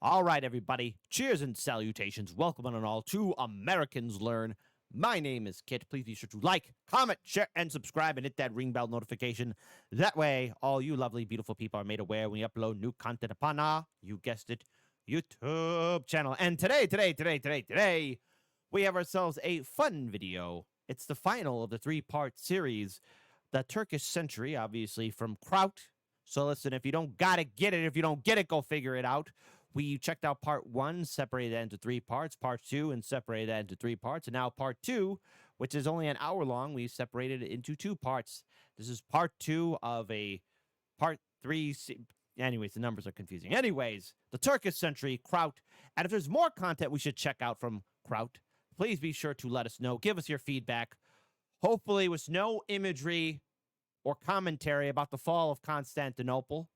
All right, everybody. Cheers and salutations. Welcome on and all to Americans Learn. My name is Kit. Please be sure to like, comment, share, and subscribe and hit that ring bell notification. That way, all you lovely, beautiful people are made aware when we upload new content upon our, you guessed it, YouTube channel. And today, we have ourselves a fun video. It's the final of the three-part series, the Turkish century, obviously, from Kraut. So listen, if you don't gotta get it, if you don't get it, go figure it out. We checked out part one, separated that into three parts, part two, and separated that into three parts. And now part two, which is only an hour long, we separated it into two parts. This is part two of a part three. Anyways, the numbers are confusing. Anyways, the Turkish century, Kraut. And if there's more content we should check out from Kraut, please be sure to let us know. Give us your feedback. Hopefully with no imagery or commentary about the fall of Constantinople,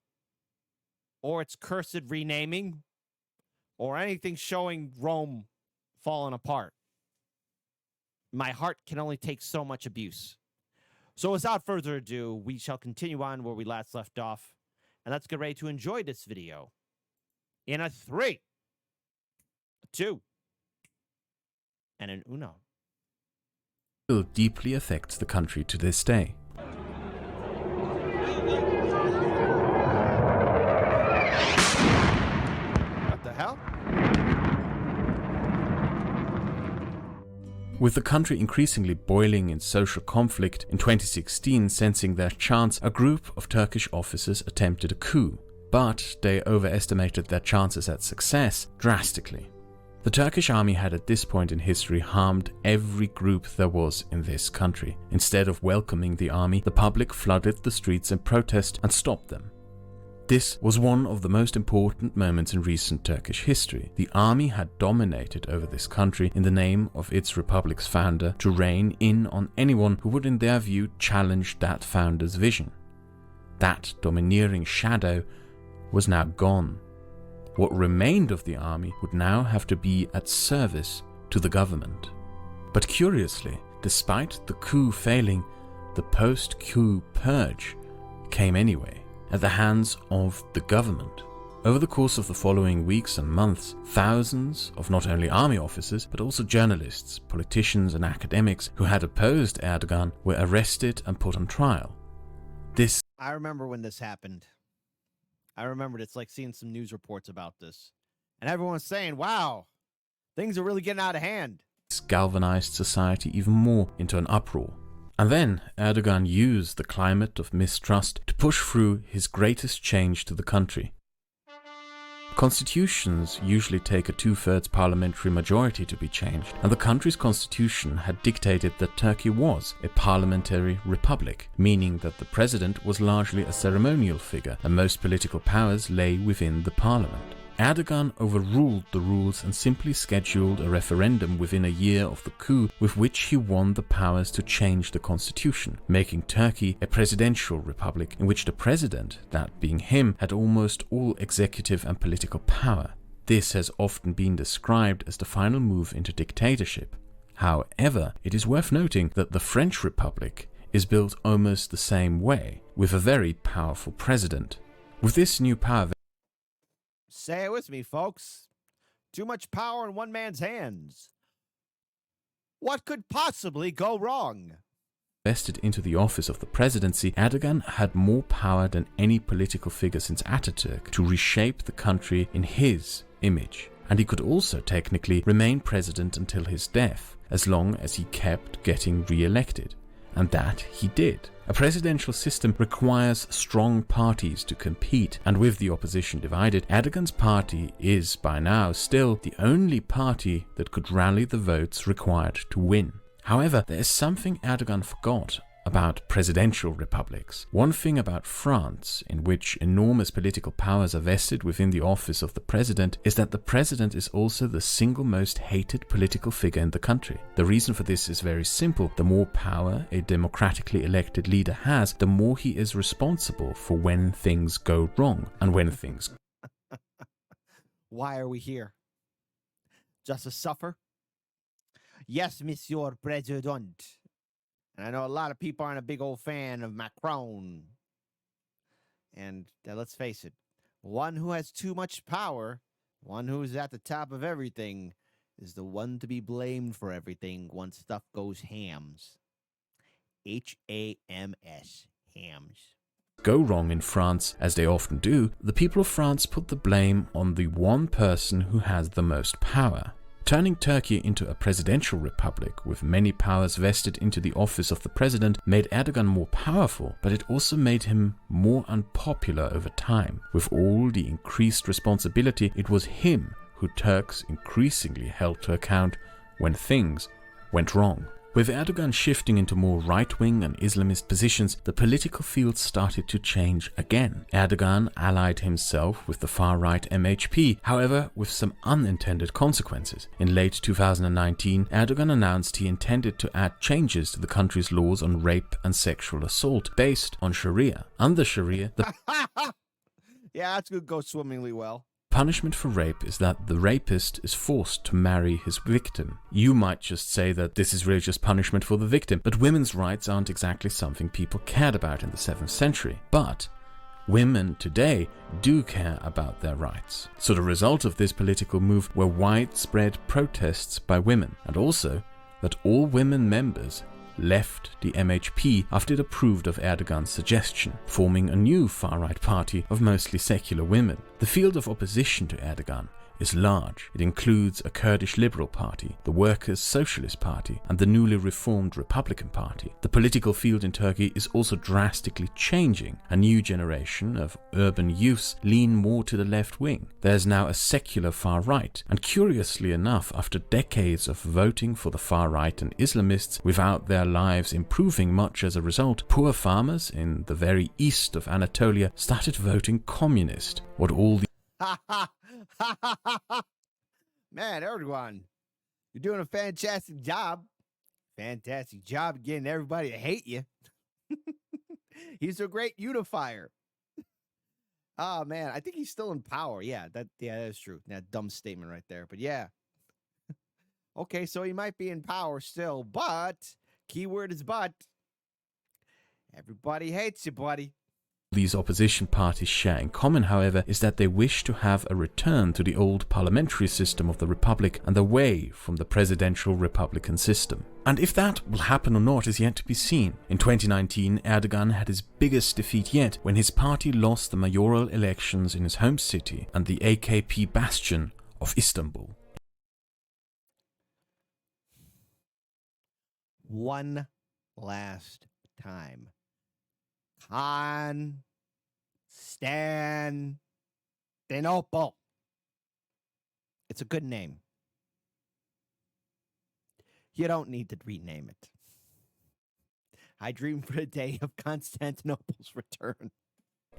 or its cursed renaming, or anything showing Rome falling apart. My heart can only take so much abuse. So without further ado, we shall continue on where we last left off, and let's get ready to enjoy this video. In a 3, a 2, and an uno. Still deeply affects the country to this day. Hell? With the country increasingly boiling in social conflict, in 2016, sensing their chance, a group of Turkish officers attempted a coup, but they overestimated their chances at success drastically. The Turkish army had at this point in history harmed every group there was in this country. Instead of welcoming the army, the public flooded the streets in protest and stopped them. This was one of the most important moments in recent Turkish history. The army had dominated over this country in the name of its republic's founder to rein in on anyone who would in their view challenge that founder's vision. That domineering shadow was now gone. What remained of the army would now have to be at service to the government. But curiously, despite the coup failing, the post-coup purge came anyway, at the hands of the government. Over the course of the following weeks and months, thousands of not only army officers, but also journalists, politicians and academics who had opposed Erdogan were arrested and put on trial. I remember when this happened. I remembered it's like seeing some news reports about this. And everyone's saying, wow, things are really getting out of hand. This galvanized society even more into an uproar. And then Erdogan used the climate of mistrust to push through his greatest change to the country. Constitutions usually take a 2/3 parliamentary majority to be changed, and the country's constitution had dictated that Turkey was a parliamentary republic, meaning that the president was largely a ceremonial figure and most political powers lay within the parliament. Erdogan overruled the rules and simply scheduled a referendum within a year of the coup, with which he won the powers to change the constitution, making Turkey a presidential republic in which the president, that being him, had almost all executive and political power. This has often been described as the final move into dictatorship. However, it is worth noting that the French Republic is built almost the same way, with a very powerful president. With this new power, Say it with me, folks. Too much power in one man's hands. What could possibly go wrong? vested into the office of the presidency, Erdogan had more power than any political figure since Ataturk to reshape the country in his image. And he could also technically remain president until his death, as long as he kept getting re-elected. And that he did. A presidential system requires strong parties to compete, and with the opposition divided, Erdogan's party is by now still the only party that could rally the votes required to win. However, there is something Erdogan forgot about presidential republics. One thing about France, in which enormous political powers are vested within the office of the president, is that the president is also the single most hated political figure in the country. The reason for this is very simple. The more power a democratically elected leader has, the more he is responsible for when things go wrong and when things... Why are we here? Just to suffer? Yes, Monsieur President. And I know a lot of people aren't a big old fan of Macron. And let's face it, one who has too much power One who's at the top of everything is the one to be blamed for everything once stuff goes hams. Hams. Hams. Go wrong in France, as they often do, the people of France put the blame on the one person who has the most power. Turning Turkey into a presidential republic with many powers vested into the office of the president made Erdogan more powerful, but it also made him more unpopular over time. With all the increased responsibility, it was him who Turks increasingly held to account when things went wrong. With Erdogan shifting into more right-wing and Islamist positions, the political field started to change again. Erdogan allied himself with the far-right MHP, however, with some unintended consequences. In late 2019, Erdogan announced he intended to add changes to the country's laws on rape and sexual assault based on Sharia. Under Sharia, the Yeah, that's going to go swimmingly well. punishment for rape is that the rapist is forced to marry his victim. You might just say that this is really just punishment for the victim, but women's rights aren't exactly something people cared about in the 7th century. But women today do care about their rights. So the result of this political move were widespread protests by women, and also that all women members left the MHP after it approved of Erdogan's suggestion, forming a new far-right party of mostly secular women. The field of opposition to Erdogan is large. It includes a Kurdish Liberal Party, the Workers' Socialist Party, and the newly reformed Republican Party. The political field in Turkey is also drastically changing. A new generation of urban youths lean more to the left wing. There's now a secular far right, and curiously enough, after decades of voting for the far right and Islamists without their lives improving much as a result, poor farmers in the very east of Anatolia started voting communist. What all the Man, Erdogan, you're doing a fantastic job. Fantastic job getting everybody to hate you. He's a great unifier. Oh man, I think he's still in power. Yeah, that's true. That dumb statement right there. But yeah. Okay, so he might be in power still, but keyword is but. Everybody hates you, buddy. these opposition parties share in common, however, is that they wish to have a return to the old parliamentary system of the Republic and away from the presidential Republican system. And if that will happen or not is yet to be seen. In 2019, Erdogan had his biggest defeat yet when his party lost the mayoral elections in his home city and the AKP bastion of Istanbul. One last time. Constantinople. It's a good name. You don't need to rename it. I dream for the day of Constantinople's return.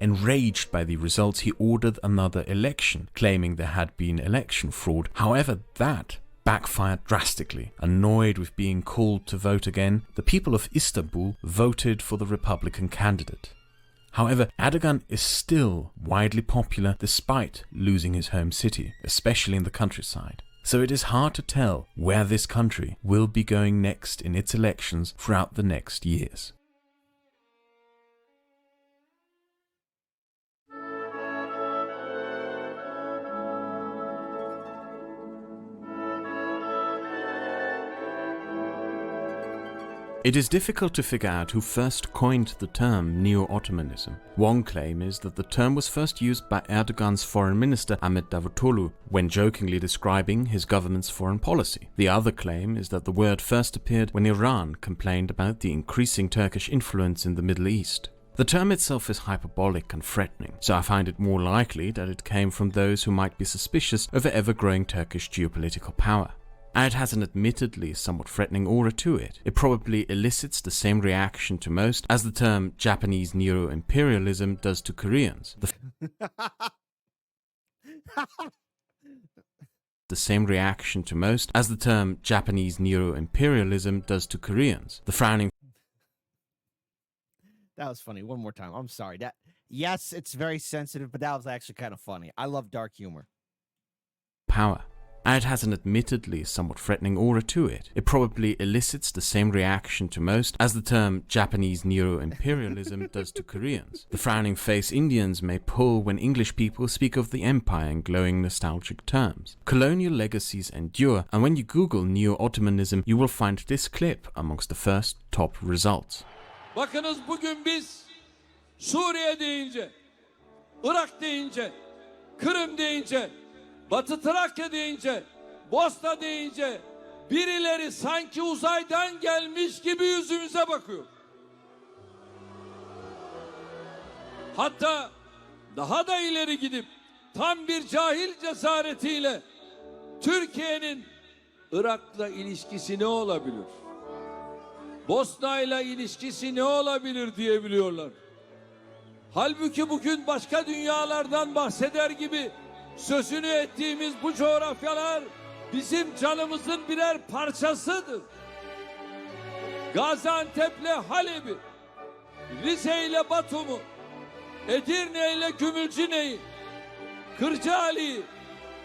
Enraged by the results, he ordered another election, claiming there had been election fraud. However, that backfired drastically. Annoyed with being called to vote again, the people of Istanbul voted for the Republican candidate. However, Erdogan is still widely popular despite losing his home city, especially in the countryside. So it is hard to tell where this country will be going next in its elections throughout the next years. It is difficult to figure out who first coined the term Neo-Ottomanism. One claim is that the term was first used by Erdogan's foreign minister Ahmet Davutoglu when jokingly describing his government's foreign policy. The other claim is that the word first appeared when Iran complained about the increasing Turkish influence in the Middle East. The term itself is hyperbolic and threatening, so I find it more likely that it came from those who might be suspicious of the ever-growing Turkish geopolitical power. And it has an admittedly somewhat threatening aura to it. It probably elicits the same reaction to most as the term Japanese neo-imperialism does to Koreans. The same reaction to most as the term Japanese neo-imperialism does to Koreans. The frowning. That was funny. One more time. I'm sorry. Yes, it's very sensitive, but that was actually kind of funny. I love dark humor. Power. and it has an admittedly somewhat threatening aura to it. It probably elicits the same reaction to most as the term Japanese neo-imperialism does to Koreans. The frowning face Indians may pull when English people speak of the empire in glowing nostalgic terms. Colonial legacies endure, and when you Google Neo-Ottomanism, you will find this clip amongst the first top results. Bakınız bugün biz Suriye deyince, Irak deyince, Kırım deyince, Batı Trakya deyince, Bosna deyince birileri sanki uzaydan gelmiş gibi yüzümüze bakıyor. Hatta daha da ileri gidip tam bir cahil cesaretiyle Türkiye'nin Irak'la ilişkisi ne olabilir? Bosna'yla ilişkisi ne olabilir diyebiliyorlar. Halbuki bugün başka dünyalardan bahseder gibi sözünü ettiğimiz bu coğrafyalar bizim canımızın birer parçasıdır. Gaziantep'le Halep'i, Rize'yle Batum'u, Edirne'yle Gümülcine'yi, Kırcaali'yi,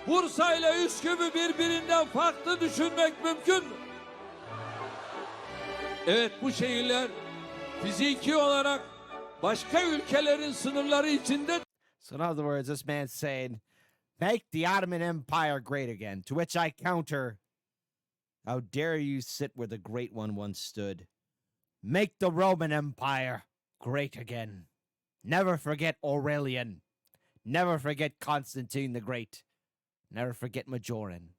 Bursa'yla Üsküp'ü birbirinden farklı düşünmek mümkün mü? Evet, bu şehirler fiziki olarak başka ülkelerin sınırları içinde. So in other words, this man's saying, make the Ottoman Empire great again. To which I counter, how dare you sit where the great one once stood? Make the Roman Empire great again. Never forget Aurelian. Never forget Constantine the Great. Never forget Majoran.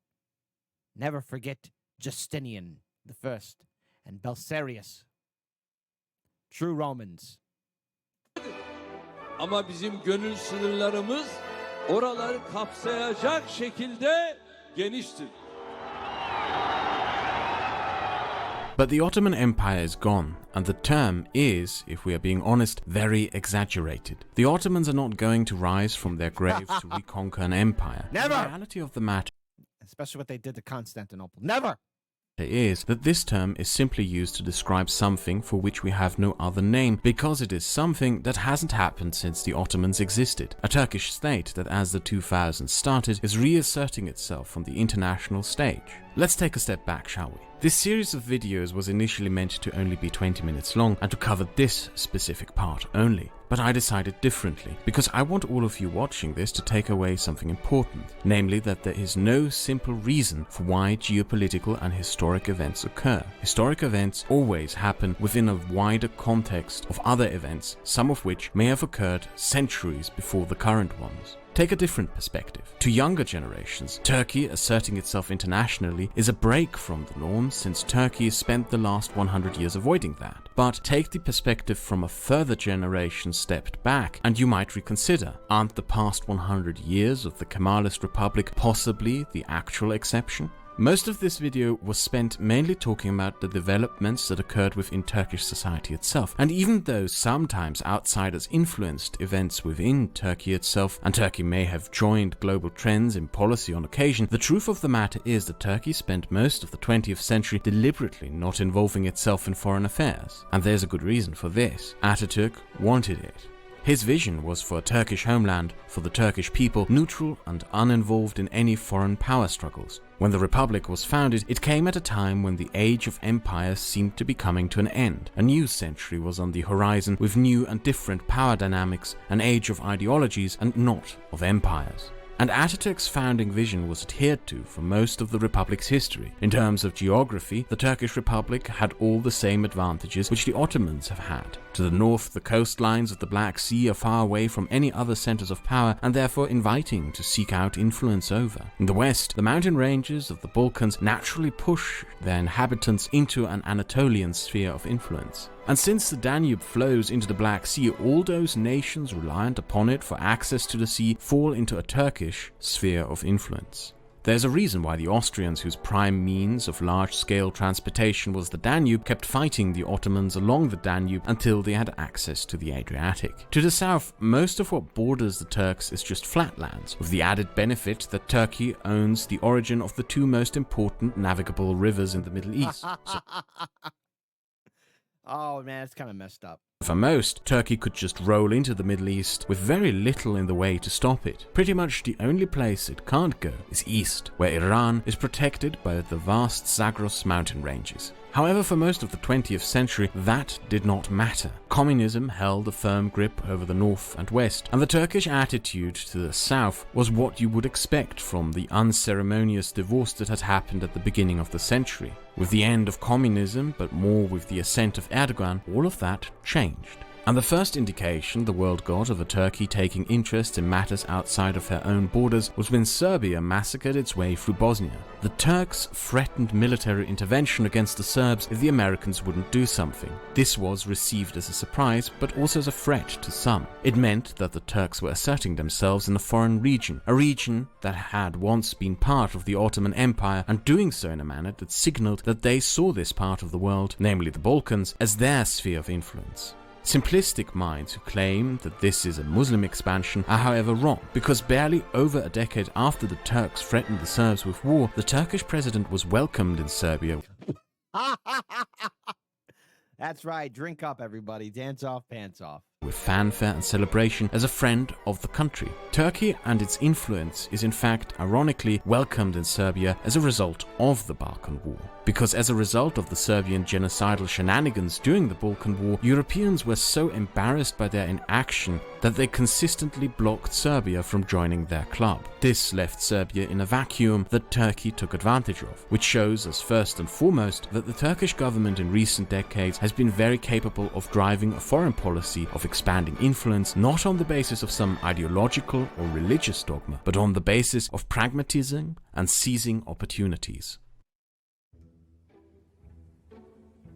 Never forget Justinian the First and Belisarius. True Romans. Ama bizim gönül sınırlarımız oraları kapsayacak şekilde geniştir. But the Ottoman Empire is gone, and the term is, if we are being honest, very exaggerated. The Ottomans are not going to rise from their graves to reconquer an empire. Never! The reality of the matter Especially what they did to Constantinople. Never! is that this term is simply used to describe something for which we have no other name, because it is something that hasn't happened since the Ottomans existed. A Turkish state that, as the 2000s started, is reasserting itself on the international stage. Let's take a step back, shall we? This series of videos was initially meant to only be 20 minutes long and to cover this specific part only. But I decided differently, because I want all of you watching this to take away something important, namely that there is no simple reason for why geopolitical and historic events occur. Historic events always happen within a wider context of other events, some of which may have occurred centuries before the current ones. Take a different perspective. To younger generations, Turkey asserting itself internationally is a break from the norm, since Turkey has spent the last 100 years avoiding that. But take the perspective from a further generation stepped back, and you might reconsider, aren't the past 100 years of the Kemalist Republic possibly the actual exception? Most of this video was spent mainly talking about the developments that occurred within Turkish society itself, and even though sometimes outsiders influenced events within Turkey itself, and Turkey may have joined global trends in policy on occasion, the truth of the matter is that Turkey spent most of the 20th century deliberately not involving itself in foreign affairs. And there's a good reason for this. Ataturk wanted it. His vision was for a Turkish homeland, for the Turkish people, neutral and uninvolved in any foreign power struggles. When the Republic was founded, it came at a time when the age of empires seemed to be coming to an end. A new century was on the horizon with new and different power dynamics, an age of ideologies and not of empires. And Ataturk's founding vision was adhered to for most of the Republic's history. In terms of geography, the Turkish Republic had all the same advantages which the Ottomans have had. To the north, the coastlines of the Black Sea are far away from any other centers of power and therefore inviting to seek out influence over. In the west, the mountain ranges of the Balkans naturally push their inhabitants into an Anatolian sphere of influence. And since the Danube flows into the Black Sea, all those nations reliant upon it for access to the sea fall into a Turkish sphere of influence. There's a reason why the Austrians, whose prime means of large-scale transportation was the Danube, kept fighting the Ottomans along the Danube until they had access to the Adriatic. To the south, most of what borders the Turks is just flatlands, with the added benefit that Turkey owns the origin of the two most important navigable rivers in the Middle East. Oh man, it's kind of messed up. For most, Turkey could just roll into the Middle East with very little in the way to stop it. Pretty much the only place it can't go is east, where Iran is protected by the vast Zagros mountain ranges. However, for most of the 20th century, that did not matter. Communism held a firm grip over the north and west, and the Turkish attitude to the south was what you would expect from the unceremonious divorce that had happened at the beginning of the century. With the end of communism, but more with the ascent of Erdogan, all of that changed. And the first indication the world got of a Turkey taking interest in matters outside of her own borders was when Serbia massacred its way through Bosnia. The Turks threatened military intervention against the Serbs if the Americans wouldn't do something. This was received as a surprise, but also as a threat to some. It meant that the Turks were asserting themselves in a foreign region, a region that had once been part of the Ottoman Empire, and doing so in a manner that signaled that they saw this part of the world, namely the Balkans, as their sphere of influence. Simplistic minds who claim that this is a Muslim expansion are however wrong, because barely over a decade after the Turks threatened the Serbs with war, the Turkish president was welcomed in Serbia. That's right. Drink up, everybody. Dance off, pants off. With fanfare and celebration as a friend of the country. Turkey and its influence is in fact ironically welcomed in Serbia as a result of the Balkan War. Because as a result of the Serbian genocidal shenanigans during the Balkan War, Europeans were so embarrassed by their inaction that they consistently blocked Serbia from joining their club. This left Serbia in a vacuum that Turkey took advantage of, which shows us first and foremost that the Turkish government in recent decades has been very capable of driving a foreign policy of expanding influence not on the basis of some ideological or religious dogma, but on the basis of pragmatism and seizing opportunities.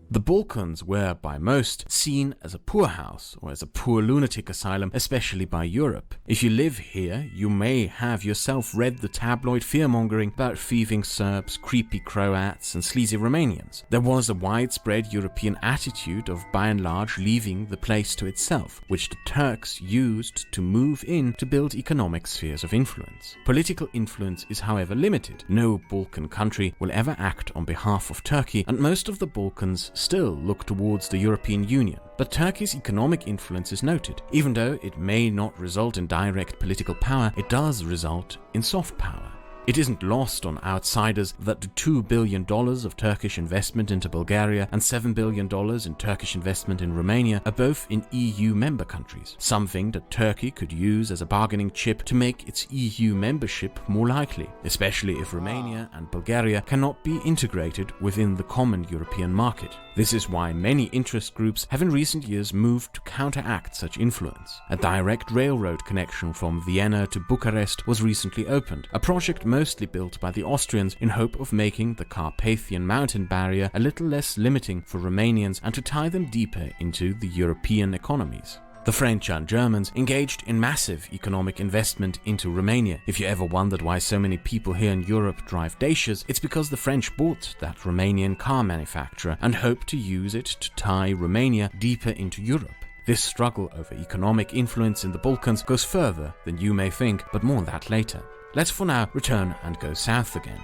The Balkans were, by most, seen as a poorhouse or as a poor lunatic asylum, especially by Europe. If you live here, you may have yourself read the tabloid fearmongering about thieving Serbs, creepy Croats, and sleazy Romanians. There was a widespread European attitude of, by and large, leaving the place to itself, which the Turks used to move in to build economic spheres of influence. Political influence is, however, limited. No Balkan country will ever act on behalf of Turkey, and most of the Balkans still look towards the European Union. But Turkey's economic influence is noted. Even though it may not result in direct political power, it does result in soft power. It isn't lost on outsiders that the $2 billion of Turkish investment into Bulgaria and $7 billion in Turkish investment in Romania are both in EU member countries, something that Turkey could use as a bargaining chip to make its EU membership more likely, especially if Romania and Bulgaria cannot be integrated within the common European market. This is why many interest groups have in recent years moved to counteract such influence. A direct railroad connection from Vienna to Bucharest was recently opened, a project mostly built by the Austrians in hope of making the Carpathian mountain barrier a little less limiting for Romanians and to tie them deeper into the European economies. The French and Germans engaged in massive economic investment into Romania. If you ever wondered why so many people here in Europe drive Dacias, it's because the French bought that Romanian car manufacturer and hope to use it to tie Romania deeper into Europe. This struggle over economic influence in the Balkans goes further than you may think, but more on that later. Let's for now return and go south again.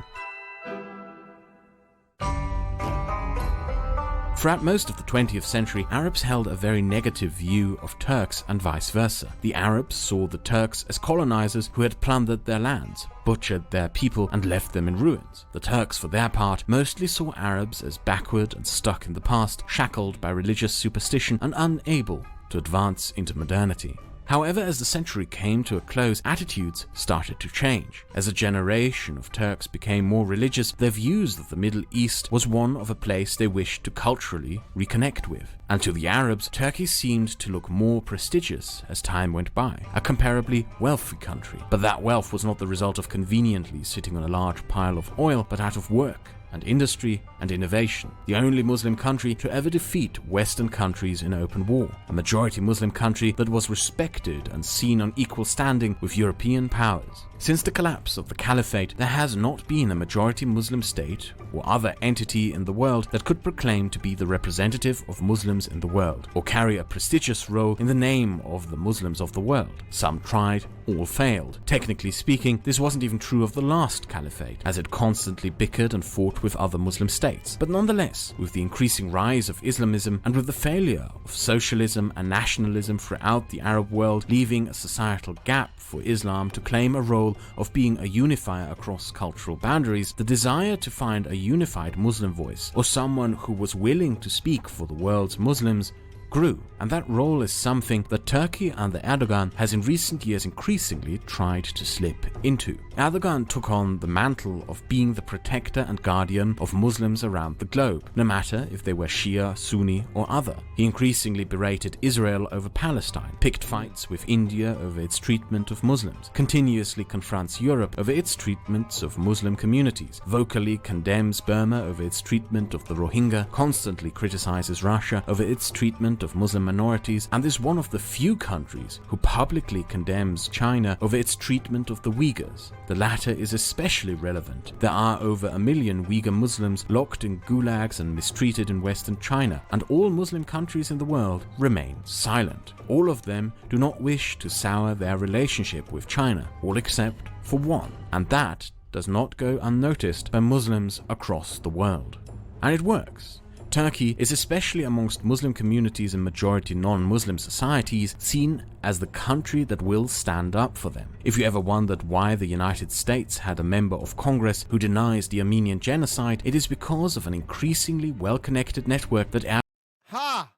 Throughout most of the 20th century, Arabs held a very negative view of Turks and vice versa. The Arabs saw the Turks as colonizers who had plundered their lands, butchered their people, and left them in ruins. The Turks, for their part, mostly saw Arabs as backward and stuck in the past, shackled by religious superstition and unable to advance into modernity. However, as the century came to a close, attitudes started to change. As a generation of Turks became more religious, their views that the Middle East was one of a place they wished to culturally reconnect with. And to the Arabs, Turkey seemed to look more prestigious as time went by, a comparably wealthy country. But that wealth was not the result of conveniently sitting on a large pile of oil, but out of work and industry and innovation. The only Muslim country to ever defeat Western countries in open war. A majority Muslim country that was respected and seen on equal standing with European powers. Since the collapse of the Caliphate, there has not been a majority Muslim state or other entity in the world that could proclaim to be the representative of Muslims in the world, or carry a prestigious role in the name of the Muslims of the world. Some tried, all failed. Technically speaking, this wasn't even true of the last Caliphate, as it constantly bickered and fought with other Muslim states. But nonetheless, with the increasing rise of Islamism and with the failure of socialism and nationalism throughout the Arab world, leaving a societal gap for Islam to claim a role of being a unifier across cultural boundaries, the desire to find a unified Muslim voice, or someone who was willing to speak for the world's Muslims, grew, and that role is something that Turkey under Erdogan has in recent years increasingly tried to slip into. Erdogan took on the mantle of being the protector and guardian of Muslims around the globe, no matter if they were Shia, Sunni or other. He increasingly berated Israel over Palestine, picked fights with India over its treatment of Muslims, continuously confronts Europe over its treatments of Muslim communities, vocally condemns Burma over its treatment of the Rohingya, constantly criticizes Russia over its treatment of Muslim minorities, and is one of the few countries who publicly condemns China over its treatment of the Uyghurs. The latter is especially relevant. There are over 1 million Uyghur Muslims locked in gulags and mistreated in Western China, and all Muslim countries in the world remain silent. All of them do not wish to sour their relationship with China, all except for one, and that does not go unnoticed by Muslims across the world. And it works. Turkey is, especially amongst Muslim communities and majority non-Muslim societies, seen as the country that will stand up for them. If you ever wondered why the United States had a member of Congress who denies the Armenian genocide, it is because of an increasingly well-connected network that Ha!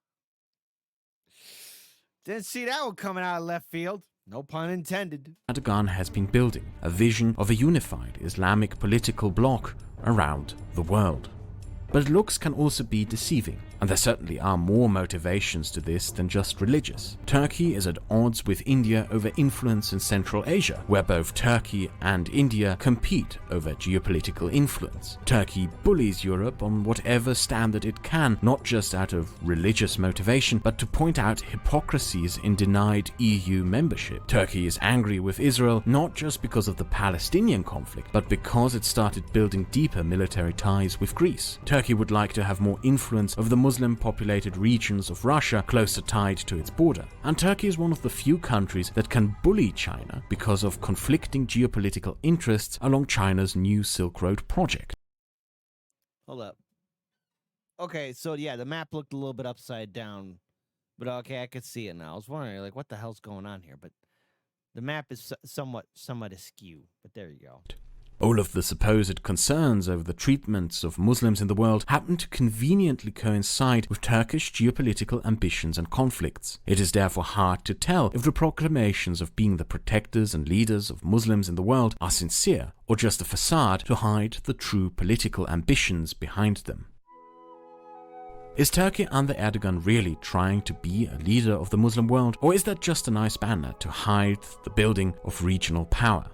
Didn't see that one coming out of left field. No pun intended. Erdogan has been building a vision of a unified Islamic political bloc around the world. But looks can also be deceiving, and there certainly are more motivations to this than just religious. Turkey is at odds with India over influence in Central Asia, where both Turkey and India compete over geopolitical influence. Turkey bullies Europe on whatever standard it can, not just out of religious motivation, but to point out hypocrisies in denied EU membership. Turkey is angry with Israel not just because of the Palestinian conflict, but because it started building deeper military ties with Greece. Turkey would like to have more influence over the Muslim-populated regions of Russia closer tied to its border. And Turkey is one of the few countries that can bully China because of conflicting geopolitical interests along China's new Silk Road project. Hold up. Okay, so yeah, the map looked a little bit upside down, but okay, I could see it now. I was wondering, like, what the hell's going on here? But the map is somewhat askew, but there you go. All of the supposed concerns over the treatments of Muslims in the world happen to conveniently coincide with Turkish geopolitical ambitions and conflicts. It is therefore hard to tell if the proclamations of being the protectors and leaders of Muslims in the world are sincere or just a facade to hide the true political ambitions behind them. Is Turkey under Erdogan really trying to be a leader of the Muslim world, or is that just a nice banner to hide the building of regional power?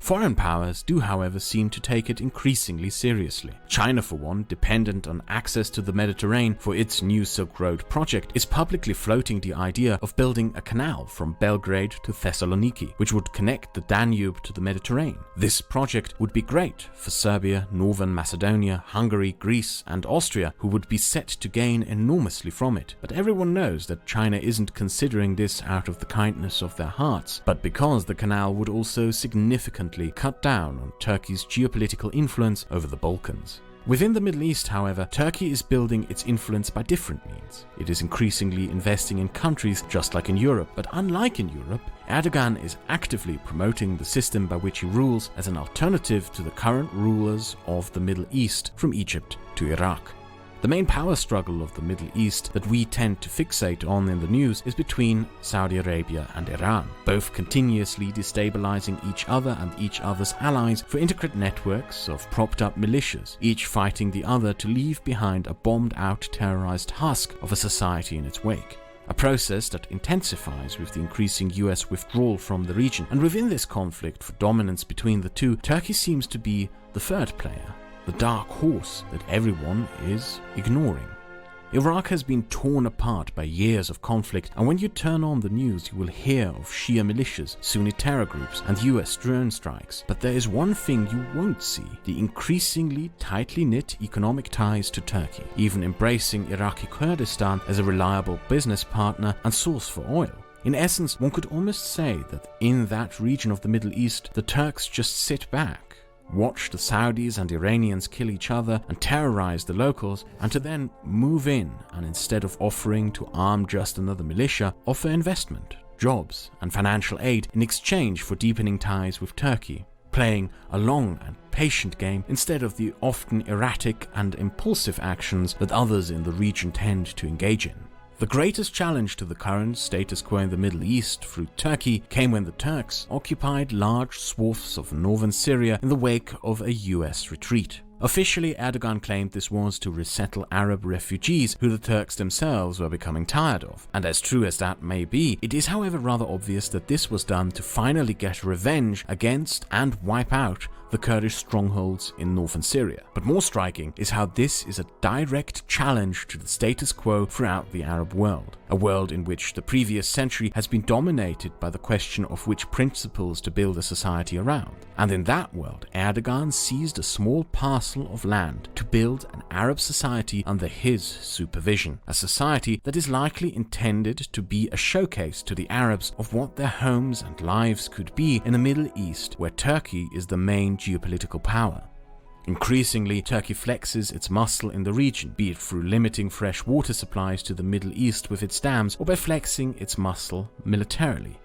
Foreign powers do, however, seem to take it increasingly seriously. China, for one, dependent on access to the Mediterranean for its new Silk Road project, is publicly floating the idea of building a canal from Belgrade to Thessaloniki, which would connect the Danube to the Mediterranean. This project would be great for Serbia, Northern Macedonia, Hungary, Greece, and Austria, who would be set to gain enormously from it. But everyone knows that China isn't considering this out of the kindness of their hearts, but because the canal would also significantly cut down on Turkey's geopolitical influence over the Balkans. Within the Middle East, however, Turkey is building its influence by different means. It is increasingly investing in countries just like in Europe, but unlike in Europe, Erdogan is actively promoting the system by which he rules as an alternative to the current rulers of the Middle East, from Egypt to Iraq. The main power struggle of the Middle East that we tend to fixate on in the news is between Saudi Arabia and Iran, both continuously destabilizing each other and each other's allies for intricate networks of propped-up militias, each fighting the other to leave behind a bombed-out terrorized husk of a society in its wake. A process that intensifies with the increasing US withdrawal from the region, and within this conflict for dominance between the two, Turkey seems to be the third player, the dark horse that everyone is ignoring. Iraq has been torn apart by years of conflict, and when you turn on the news you will hear of Shia militias, Sunni terror groups, and US drone strikes. But there is one thing you won't see: the increasingly tightly knit economic ties to Turkey, even embracing Iraqi Kurdistan as a reliable business partner and source for oil. In essence, one could almost say that in that region of the Middle East, the Turks just sit back, watch the Saudis and Iranians kill each other and terrorize the locals, and to then move in and instead of offering to arm just another militia, offer investment, jobs, and financial aid in exchange for deepening ties with Turkey, playing a long and patient game instead of the often erratic and impulsive actions that others in the region tend to engage in. The greatest challenge to the current status quo in the Middle East through Turkey came when the Turks occupied large swaths of northern Syria in the wake of a US retreat. Officially, Erdogan claimed this was to resettle Arab refugees who the Turks themselves were becoming tired of. And as true as that may be, it is however rather obvious that this was done to finally get revenge against and wipe out the Kurdish strongholds in northern Syria. But more striking is how this is a direct challenge to the status quo throughout the Arab world, a world in which the previous century has been dominated by the question of which principles to build a society around. And in that world, Erdogan seized a small parcel of land to build an Arab society under his supervision, a society that is likely intended to be a showcase to the Arabs of what their homes and lives could be in the Middle East, where Turkey is the main geopolitical power. Increasingly, Turkey flexes its muscle in the region, be it through limiting fresh water supplies to the Middle East with its dams, or by flexing its muscle militarily.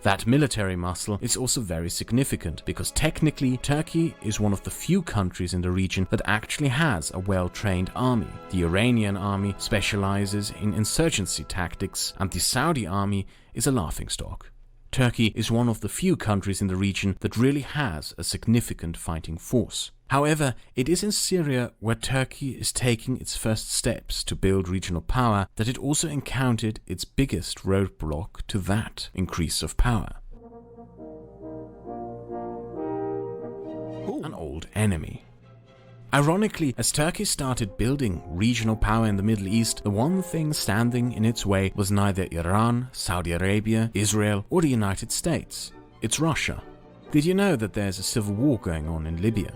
That military muscle is also very significant because technically Turkey is one of the few countries in the region that actually has a well-trained army. The Iranian army specializes in insurgency tactics, and the Saudi army is a laughingstock. Turkey is one of the few countries in the region that really has a significant fighting force. However, it is in Syria where Turkey is taking its first steps to build regional power that it also encountered its biggest roadblock to that increase of power. An old enemy. Ironically, as Turkey started building regional power in the Middle East, the one thing standing in its way was neither Iran, Saudi Arabia, Israel, or the United States. It's Russia. Did you know that there's a civil war going on in Libya?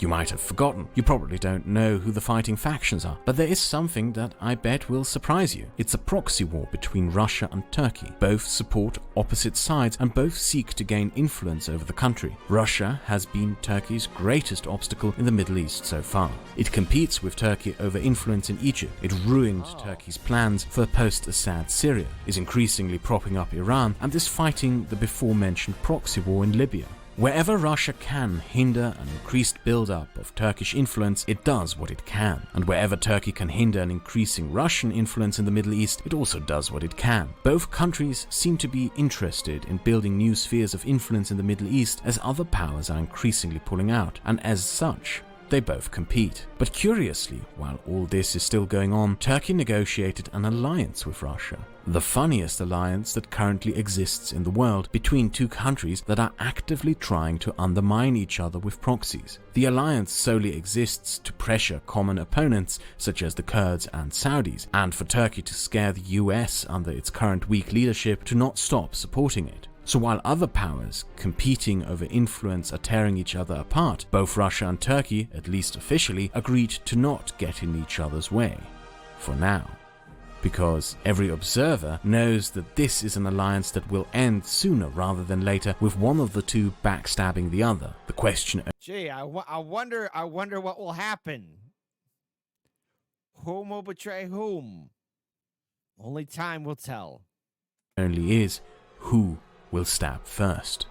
You might have forgotten. You probably don't know who the fighting factions are, but there is something that I bet will surprise you. It's a proxy war between Russia and Turkey. Both support opposite sides and both seek to gain influence over the country. Russia has been Turkey's greatest obstacle in the Middle East so far. It competes with Turkey over influence in Egypt. It ruined Turkey's plans for post-Assad Syria, is increasingly propping up Iran, and is fighting the before-mentioned proxy war in Libya. Wherever Russia can hinder an increased build-up of Turkish influence, it does what it can. And wherever Turkey can hinder an increasing Russian influence in the Middle East, it also does what it can. Both countries seem to be interested in building new spheres of influence in the Middle East as other powers are increasingly pulling out, and as such, they both compete. But curiously, while all this is still going on, Turkey negotiated an alliance with Russia. The funniest alliance that currently exists in the world between two countries that are actively trying to undermine each other with proxies. The alliance solely exists to pressure common opponents such as the Kurds and Saudis, and for Turkey to scare the US under its current weak leadership to not stop supporting it. So while other powers competing over influence are tearing each other apart, both Russia and Turkey, at least officially, agreed to not get in each other's way. For now. Because every observer knows that this is an alliance that will end sooner rather than later, with one of the two backstabbing the other. The question... Gee, I wonder what will happen. Whom will betray whom? Only time will tell. Only is who will stab first.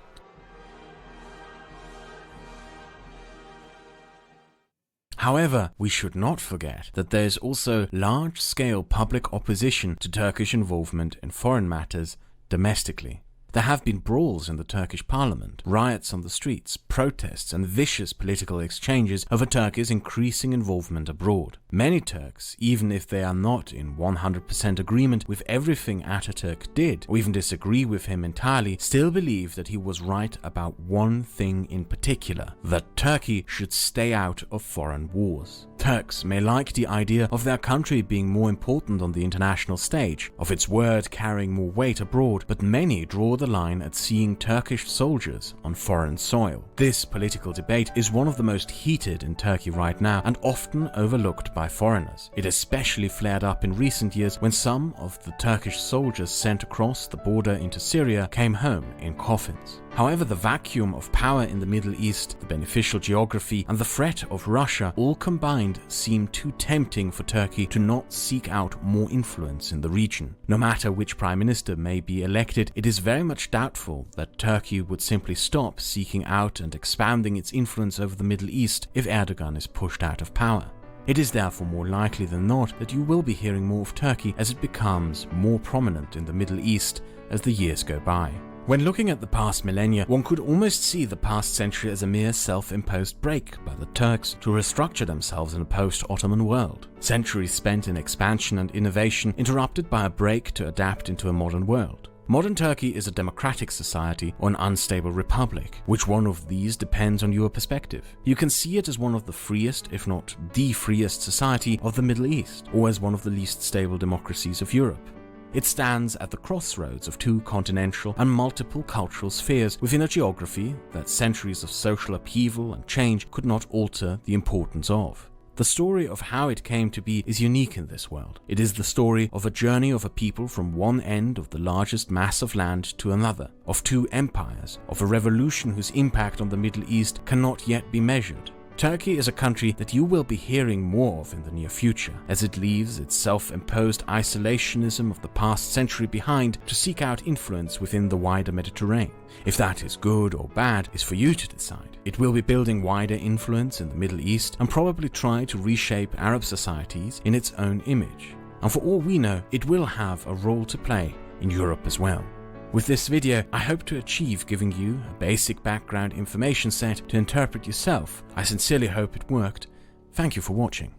However, we should not forget that there is also large-scale public opposition to Turkish involvement in foreign matters domestically. There have been brawls in the Turkish parliament, riots on the streets, protests and vicious political exchanges over Turkey's increasing involvement abroad. Many Turks, even if they are not in 100% agreement with everything Ataturk did, or even disagree with him entirely, still believe that he was right about one thing in particular, that Turkey should stay out of foreign wars. Turks may like the idea of their country being more important on the international stage, of its word carrying more weight abroad, but many draw the line at seeing Turkish soldiers on foreign soil. This political debate is one of the most heated in Turkey right now and often overlooked by foreigners. It especially flared up in recent years when some of the Turkish soldiers sent across the border into Syria came home in coffins. However, the vacuum of power in the Middle East, the beneficial geography, and the threat of Russia all combined seem too tempting for Turkey to not seek out more influence in the region. No matter which prime minister may be elected, it is very much doubtful that Turkey would simply stop seeking out and expanding its influence over the Middle East if Erdogan is pushed out of power. It is therefore more likely than not that you will be hearing more of Turkey as it becomes more prominent in the Middle East as the years go by. When looking at the past millennia, one could almost see the past century as a mere self-imposed break by the Turks to restructure themselves in a post-Ottoman world. Centuries spent in expansion and innovation, interrupted by a break to adapt into a modern world. Modern Turkey is a democratic society or an unstable republic. Which one of these depends on your perspective. You can see it as one of the freest, if not the freest society of the Middle East, or as one of the least stable democracies of Europe. It stands at the crossroads of two continental and multiple cultural spheres within a geography that centuries of social upheaval and change could not alter the importance of. The story of how it came to be is unique in this world. It is the story of a journey of a people from one end of the largest mass of land to another, of two empires, of a revolution whose impact on the Middle East cannot yet be measured. Turkey is a country that you will be hearing more of in the near future, as it leaves its self-imposed isolationism of the past century behind to seek out influence within the wider Mediterranean. If that is good or bad is for you to decide. It will be building wider influence in the Middle East and probably try to reshape Arab societies in its own image. And for all we know, it will have a role to play in Europe as well. With this video, I hope to achieve giving you a basic background information set to interpret yourself. I sincerely hope it worked. Thank you for watching.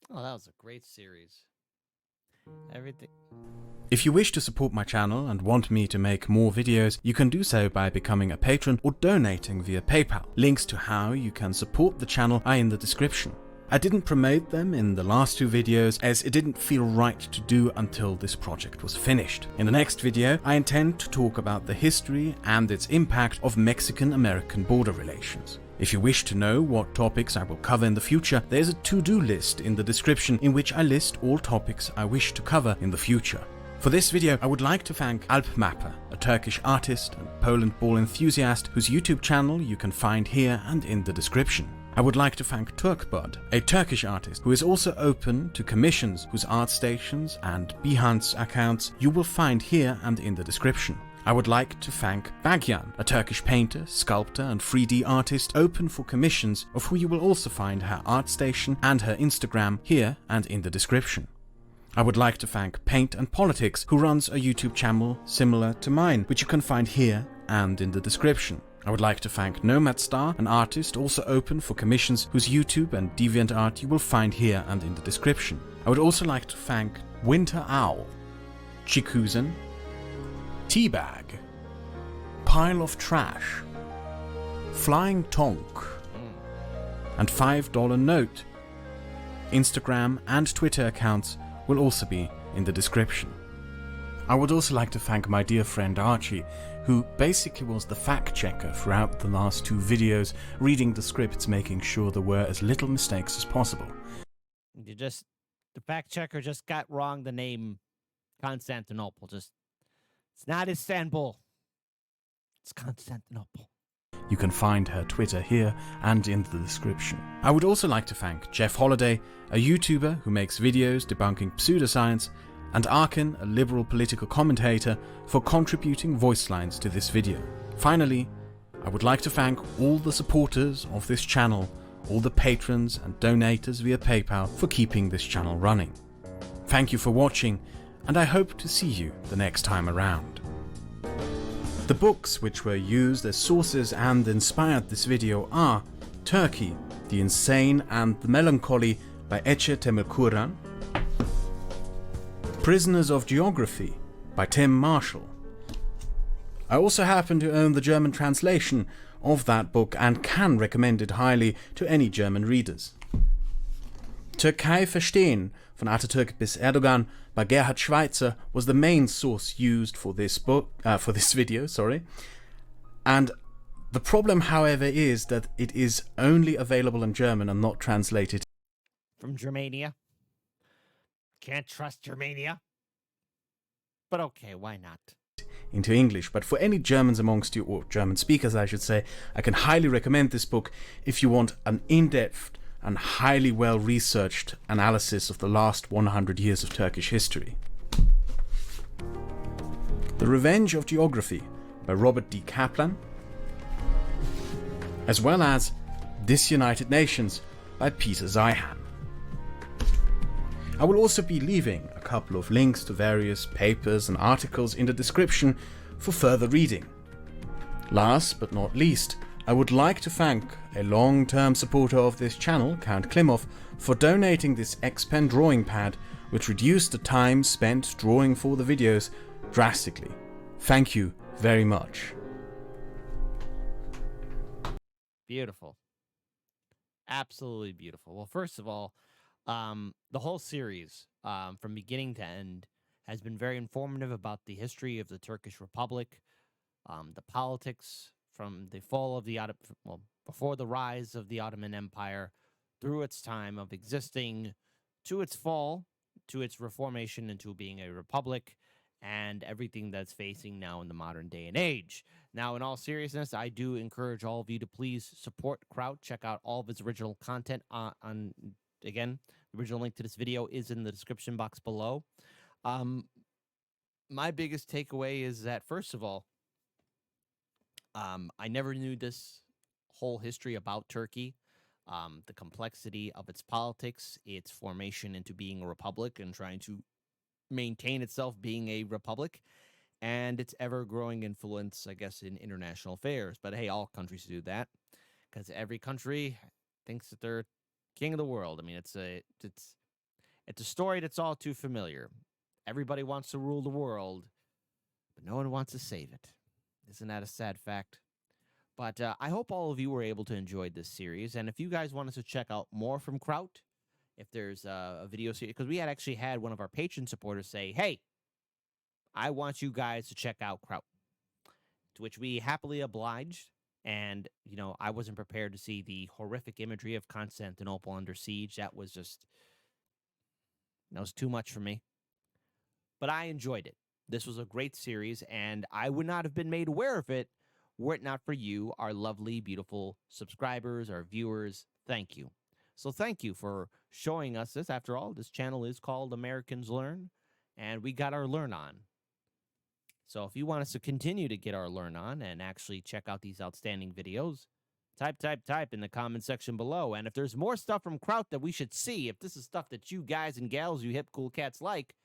Oh, that was a great series. Everything. If you wish to support my channel and want me to make more videos, you can do so by becoming a patron or donating via PayPal. Links to how you can support the channel are in the description. I didn't promote them in the last two videos as it didn't feel right to do until this project was finished. In the next video, I intend to talk about the history and its impact of Mexican-American border relations. If you wish to know what topics I will cover in the future, there's a to-do list in the description in which I list all topics I wish to cover in the future. For this video, I would like to thank Alpmapper, a Turkish artist and Poland ball enthusiast whose YouTube channel you can find here and in the description. I would like to thank Turkbud, a Turkish artist who is also open to commissions whose art stations and Behance accounts you will find here and in the description. I would like to thank Bagyan, a Turkish painter, sculptor and 3D artist open for commissions of who you will also find her art station and her Instagram here and in the description. I would like to thank Paint and Politics, who runs a YouTube channel similar to mine, which you can find here and in the description. I would like to thank Nomad Star, an artist also open for commissions whose YouTube and DeviantArt you will find here and in the description. I would also like to thank Winter Owl, Chikuzen, Teabag, Pile of Trash, Flying Tonk, and $5 Note. Instagram and Twitter accounts will also be in the description. I would also like to thank my dear friend Archie, who basically was the fact checker throughout the last two videos, reading the scripts, making sure there were as little mistakes as possible. The fact checker just got wrong the name Constantinople. It's not Istanbul. It's Constantinople. You can find her Twitter here and in the description. I would also like to thank Jeff Holiday, a YouTuber who makes videos debunking pseudoscience, and Arkin, a liberal political commentator, for contributing voice lines to this video. Finally, I would like to thank all the supporters of this channel, all the patrons and donators via PayPal for keeping this channel running. Thank you for watching, and I hope to see you the next time around. The books which were used as sources and inspired this video are Turkey, The Insane and the Melancholy by Ece Temelkuran, Prisoners of Geography by Tim Marshall. I also happen to own the German translation of that book and can recommend it highly to any German readers. Türkei verstehen, von Atatürk bis Erdogan by Gerhard Schweitzer was the main source used for this video, And the problem, however, is that it is only available in German and not translated From Germania. can't trust Germania. But okay, why not? Into English, but for any Germans amongst you, or German speakers I should say, I can highly recommend this book if you want an in-depth and highly well-researched analysis of the last 100 years of Turkish history. The Revenge of Geography by Robert D. Kaplan, as well as Disunited Nations by Peter Zeihan. I will also be leaving a couple of links to various papers and articles in the description for further reading. Last but not least, I would like to thank a long-term supporter of this channel, Count Klimov, for donating this X-Pen drawing pad, which reduced the time spent drawing for the videos drastically. Thank you very much. Beautiful. Absolutely beautiful. Well, first of all, the whole series, from beginning to end, has been very informative about the history of the Turkish Republic, the politics from the fall of the before the rise of the Ottoman Empire, through its time of existing, to its fall, to its reformation into being a republic, and everything that's facing now in the modern day and age. Now, in all seriousness, I do encourage all of you to please support Kraut. Check out all of his original content again, the original link to this video is in the description box below. My biggest takeaway is that, first of all, I never knew this whole history about Turkey, the complexity of its politics, its formation into being a republic and trying to maintain itself being a republic, and its ever-growing influence, I guess, in international affairs. But hey, all countries do that, because every country thinks that they're king of the world. I mean, it's a story that's all too familiar. Everybody wants to rule the world, but no one wants to save it. Isn't that a sad fact? But I hope all of you were able to enjoy this series. And if you guys wanted to check out more from Kraut, if there's a video series, because we had actually had one of our patron supporters say, hey, I want you guys to check out Kraut, to which we happily obliged. And, you know, I wasn't prepared to see the horrific imagery of Constantinople under siege. That was too much for me. But I enjoyed it. This was a great series, and I would not have been made aware of it were it not for you, our lovely, beautiful subscribers, our viewers. Thank you. So thank you for showing us this. After all, this channel is called Americans Learn, and we got our Learn On. So if you want us to continue to get our Learn On and actually check out these outstanding videos, type in the comment section below. And if there's more stuff from Kraut that we should see, if this is stuff that you guys and gals, you hip cool cats like,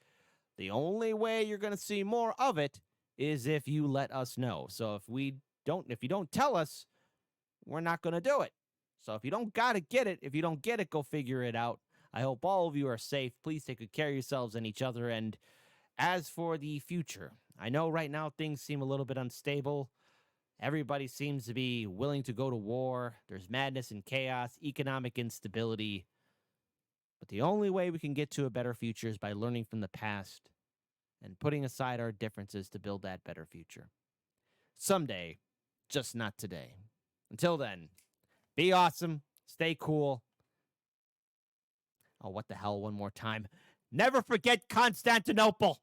the only way you're going to see more of it is if you let us know. So if you don't tell us, we're not going to do it. So if you don't got to get it, if you don't get it, go figure it out. I hope all of you are safe. Please take good care of yourselves and each other. And as for the future, I know right now things seem a little bit unstable. Everybody seems to be willing to go to war. There's madness and chaos, economic instability. But the only way we can get to a better future is by learning from the past and putting aside our differences to build that better future. Someday, just not today. Until then, be awesome, stay cool. Oh, what the hell, one more time. Never forget Constantinople!